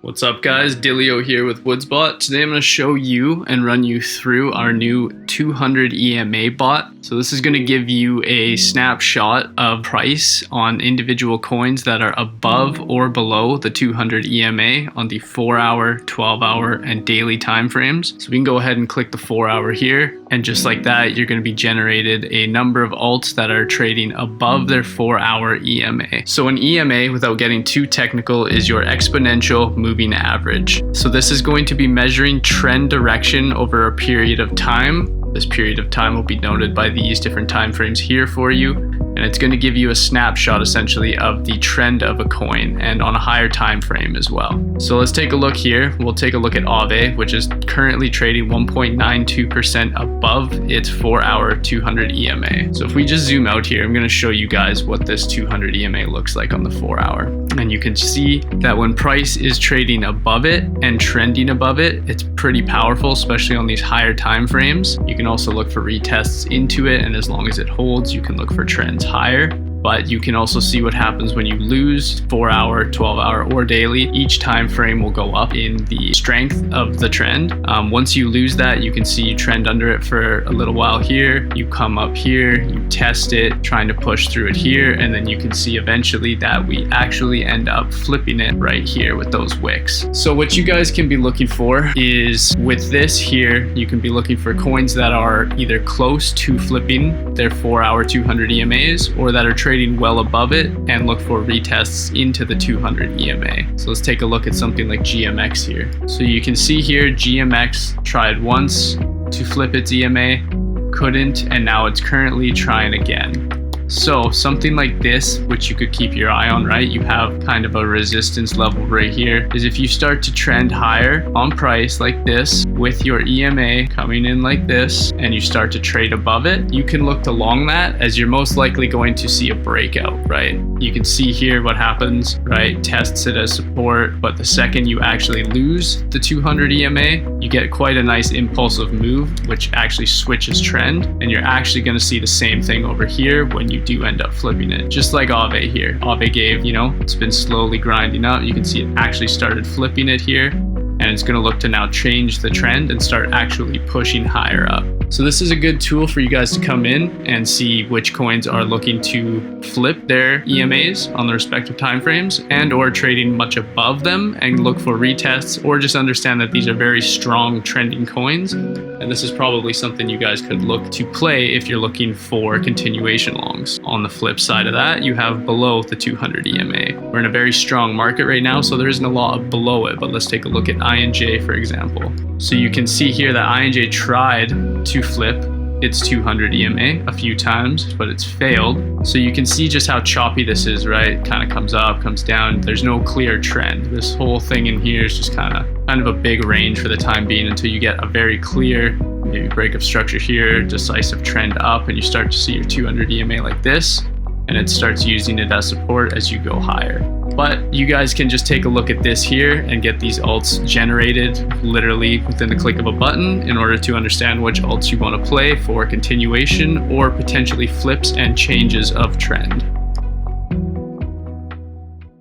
What's up guys, Dilio here with WoodsBot. Today I'm going to show you and run you through our new 200 EMA bot. So this is going to give you a snapshot of price on individual coins that are above or below the 200 EMA on the 4-hour, 12-hour, and daily time frames. So we can go ahead and click the 4-hour here, and just like that, you're going to be generated a number of alts that are trading above their 4-hour EMA. So an EMA, without getting too technical, is your exponential moving average. So this is going to be measuring trend direction over a period of time. This period of time will be noted by these different time frames here for you, and it's going to give you a snapshot essentially of the trend of a coin and on a higher time frame as well. So let's take a look here. We'll take a look at AAVE, which is currently trading 1.92% above its 4-hour 200 EMA. So if we just zoom out here, I'm going to show you guys what this 200 EMA looks like on the 4-hour. And you can see that when price is trading above it and trending above it, it's pretty powerful, especially on these higher time frames. You can also look for retests into it, and as long as it holds, you can look for trends higher. But you can also see what happens when you lose 4-hour, 12-hour, or daily. Each time frame will go up in the strength of the trend. Once you lose that, you can see you trend under it for a little while here. You come up here, you test it, trying to push through it here, and then you can see eventually that we actually end up flipping it right here with those wicks. So what you guys can be looking for is, with this here, you can be looking for coins that are either close to flipping their 4-hour 200 EMAs or that are trading well above it, and look for retests into the 200 EMA. So let's take a look at something like GMX here. So you can see here GMX tried once to flip its EMA, couldn't, and now it's currently trying again. So something like this, which you could keep your eye on, right? You have kind of a resistance level right here, is if you start to trend higher on price like this with your EMA coming in like this, and you start to trade above it, you can look to long that, as you're most likely going to see a breakout, right? You can see here what happens, right? Tests it as support, but the second you actually lose the 200 EMA, you get quite a nice impulsive move, which actually switches trend, and you're actually going to see the same thing over here when you do end up flipping it, just like AAVE here. AAVE gave, it's been slowly grinding up. You can see it actually started flipping it here, and it's going to look to now change the trend and start actually pushing higher up. So this is a good tool for you guys to come in and see which coins are looking to flip their EMAs on the respective time frames, and or trading much above them, and look for retests, or just understand that these are very strong trending coins. And this is probably something you guys could look to play if you're looking for continuation longs. On the flip side of that, you have below the 200 EMA. We're in a very strong market right now, so there isn't a lot below it, but let's take a look at INJ, for example. So you can see here that INJ tried to flip its 200 EMA a few times, but it's failed. So you can see just how choppy this is, right? Kind of comes up, comes down. There's no clear trend. This whole thing in here is just kind of a big range for the time being, until you get a very clear, maybe break of structure here, decisive trend up, and you start to see your 200 EMA like this, and it starts using it as support as you go higher. But you guys can just take a look at this here and get these alts generated literally within the click of a button, in order to understand which alts you want to play for continuation or potentially flips and changes of trend.